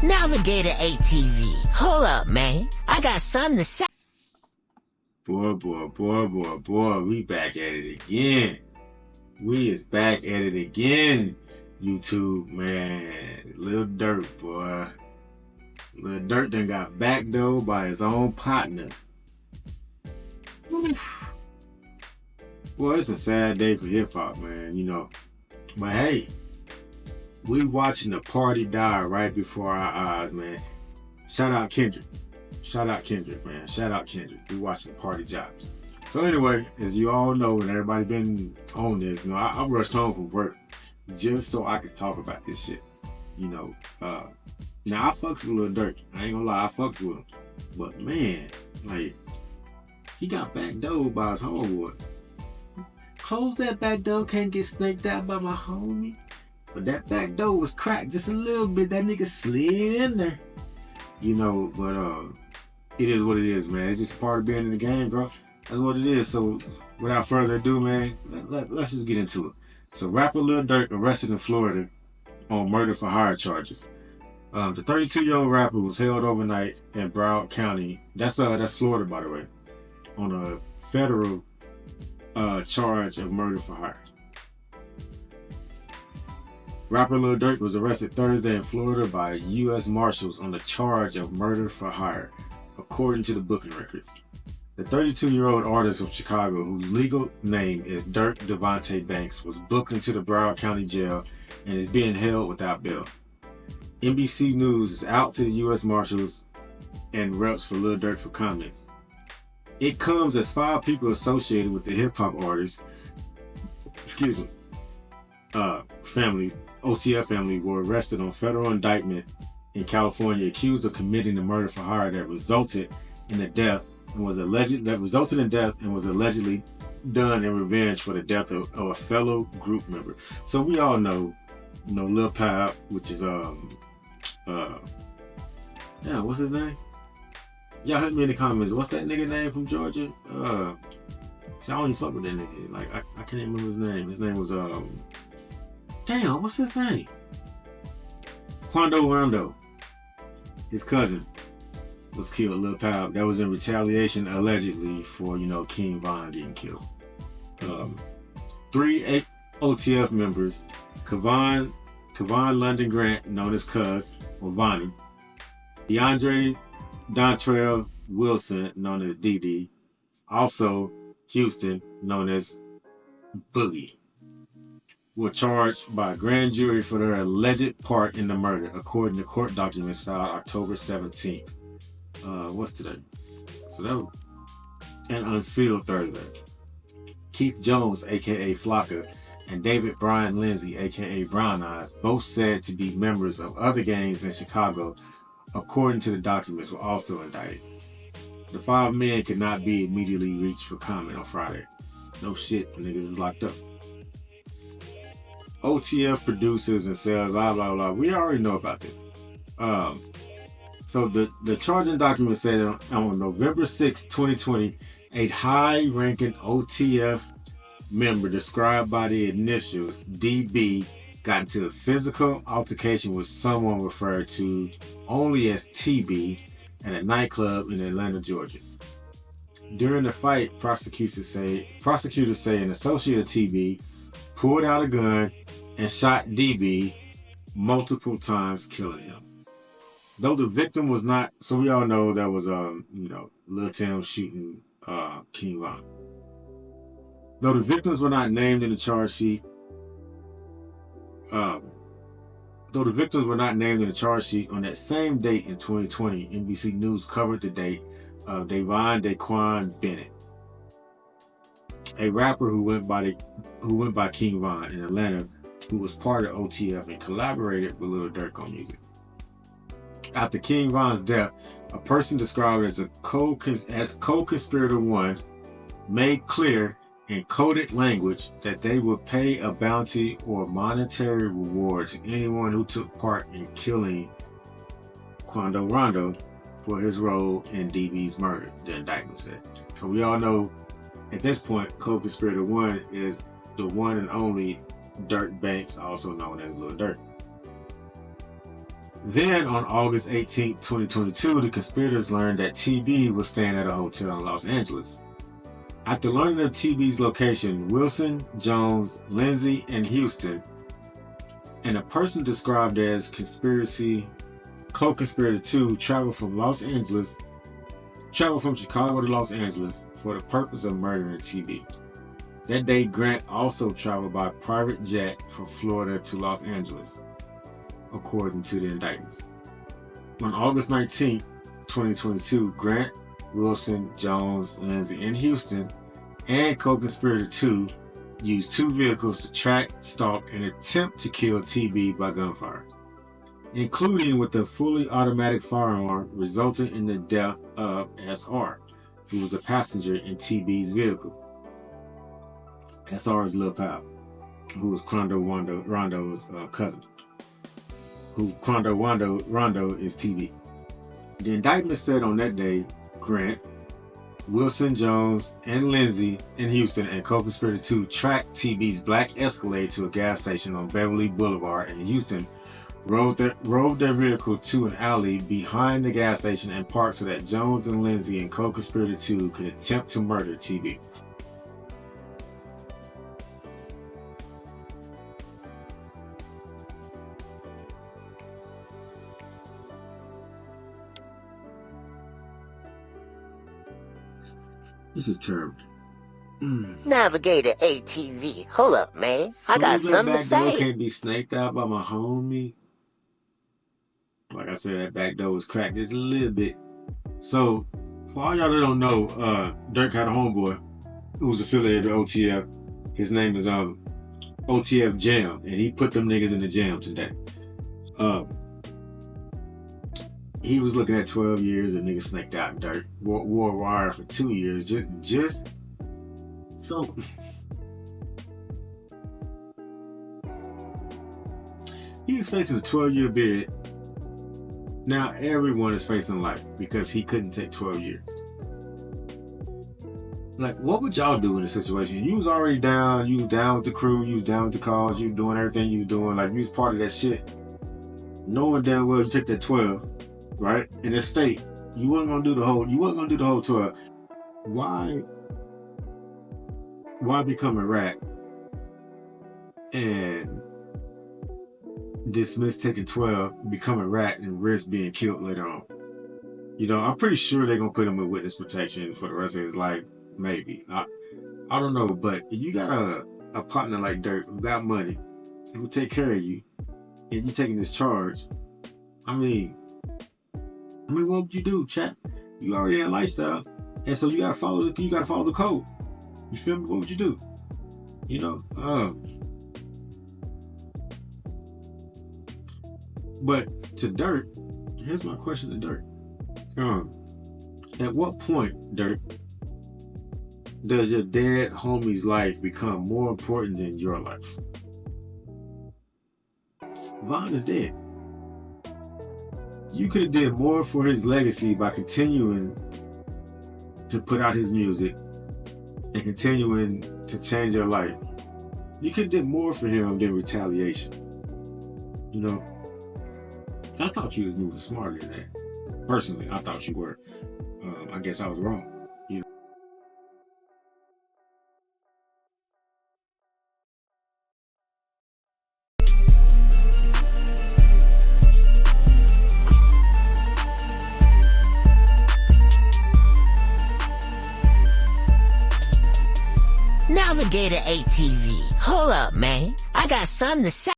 Navigator ATV. Hold up, man. I got something to say. Boy, we back at it again. We is back at it again, YouTube, man. Lil Durk, boy. Lil Durk done got backdoored by his own partner. Oof. Boy, it's a sad day for hip-hop, man, you know. But hey, we watching the party die right before our eyes, man. Shout out Kendrick. Shout out Kendrick, man. Shout out Kendrick. We watching the party jobs. So anyway, as you all know, and everybody been on this, you know, I rushed home from work just so I could talk about this shit. You know, now I fucks with Lil Durk. I ain't gonna lie, I fucks with him. But man, like, he got backdoored by his homeboy. Close that back door, can't get snaked out by my homie. But that back door was cracked just a little bit. That nigga slid in there. You know, but it is what it is, man. It's just part of being in the game, bro. That's what it is. So without further ado, man, let's just get into it. So rapper Lil Durk arrested in Florida on murder for hire charges. The 32-year-old rapper was held overnight in Broward County. That's Florida, by the way, on a federal charge of murder for hire. Rapper Lil Durk was arrested Thursday in Florida by U.S. Marshals on the charge of murder for hire, according to the booking records. The 32-year-old artist from Chicago, whose legal name is Durk Devontae Banks, was booked into the Broward County Jail and is being held without bail. NBC News is out to the U.S. Marshals and reps for Lil Durk for comments. It comes as 5 people associated with the hip-hop artist, family, OTF family, were arrested on federal indictment in California, accused of committing the murder for hire that resulted in death and was allegedly done in revenge for the death of a fellow group member. So we all know, Lil Pap, which is what's his name? Y'all hit me in the comments. What's that nigga name from Georgia? See, I don't even fuck with that nigga. Like, I can't remember his name. His name was damn, what's his name? Quando Rondo. His cousin was killed, Lil Pap. That was in retaliation, allegedly, for, King Von getting killed. 3 OTF members, Kevon London Grant, known as Cuz, or Vonnie, DeAndre Dontrell Wilson, known as DD, also Houston, known as Boogie, were charged by a grand jury for their alleged part in the murder, according to court documents filed October 17th. What's today? So that was, and unsealed Thursday. Keith Jones, aka Flocka, and David Brian Lindsay, aka Brown Eyes, both said to be members of other gangs in Chicago, according to the documents, were also indicted. The 5 men could not be immediately reached for comment on Friday. No shit, the niggas is locked up. OTF producers and sales, blah, blah, blah. We already know about this. So the charging document said on November 6, 2020, a high-ranking OTF member described by the initials DB got into a physical altercation with someone referred to only as TB at a nightclub in Atlanta, Georgia. During the fight, prosecutors say an associate of TB pulled out a gun and shot DB multiple times, killing him. Though the victim was not, so we all know that was Lil Tim shooting King Von. Though the victims were not named in the charge sheet, on that same date in 2020, NBC News covered the date of Daquan Bennett, a rapper who went by King Von in Atlanta, who was part of OTF and collaborated with Lil Durk on music. After King Von's death, a person described as co-conspirator 1 made clear in coded language that they would pay a bounty or monetary reward to anyone who took part in killing Quando Rondo for his role in DB's murder, the indictment said. So we all know at this point, co-conspirator 1 is the one and only Durk Banks, also known as Lil Durk. Then on August 18, 2022, the conspirators learned that TB was staying at a hotel in Los Angeles. After learning of TB's location, Wilson, Jones, Lindsay, and Houston, and a person described as co-conspirator 2 traveled from Chicago to Los Angeles for the purpose of murdering TB. That day, Grant also traveled by private jet from Florida to Los Angeles, according to the indictments. On August 19, 2022, Grant, Wilson, Jones, Lindsay, and Houston, and co-conspirator 2 used 2 vehicles to track, stalk, and attempt to kill TB by gunfire, including with a fully automatic firearm, resulting in the death of SR, who was a passenger in TB's vehicle. SR is Lil Pal, who was Quando Rondo's cousin. Rondo is TB. The indictment said on that day, Grant, Wilson, Jones, and Lindsay in Houston and co-conspirator 2 tracked TB's black Escalade to a gas station on Beverly Boulevard in Houston, rode their vehicle to an alley behind the gas station, and parked so that Jones and Lindsay and co-conspirator 2 could attempt to murder TB. This is terrible. Navigator ATV. Hold up, man. I got something to say. Can't be snaked out by my homie. Like I said, that back door was cracked just a little bit. So, for all y'all that don't know, Durk had a homeboy who was affiliated with OTF. His name is OTF Jam, and he put them niggas in the jam today. He was looking at 12 years, and niggas snaked out Durk. Wore wire for 2 years. Just so. He was facing a 12-year bid. Now everyone is facing life because he couldn't take 12 years. Like, what would y'all do in this situation? You was already down. You was down with the crew. You was down with the cause. You was doing everything you was doing. Like, you was part of that shit. Knowing damn well you took that 12. Right? In the state, you wasn't gonna do the whole 12. Why become a rat and dismiss taking 12, become a rat, and risk being killed later on? You know, I'm pretty sure they're gonna put him in witness protection for the rest of his life. Maybe. I don't know, but if you got a partner like Durk who got money, who will take care of you, and you taking this charge, I mean, what would you do, chat? You already in a lifestyle, and so you gotta follow the code. You feel me? What would you do? You know. But to Durk, here's my question to Durk. At what point, Durk, does your dead homie's life become more important than your life? Von is dead. You could have did more for his legacy by continuing to put out his music and continuing to change your life. You could have did more for him than retaliation. You know, I thought you was moving smarter than that. Personally, I thought you were. I guess I was wrong. You know? Navigator ATV. Hold up, man. I got something to say.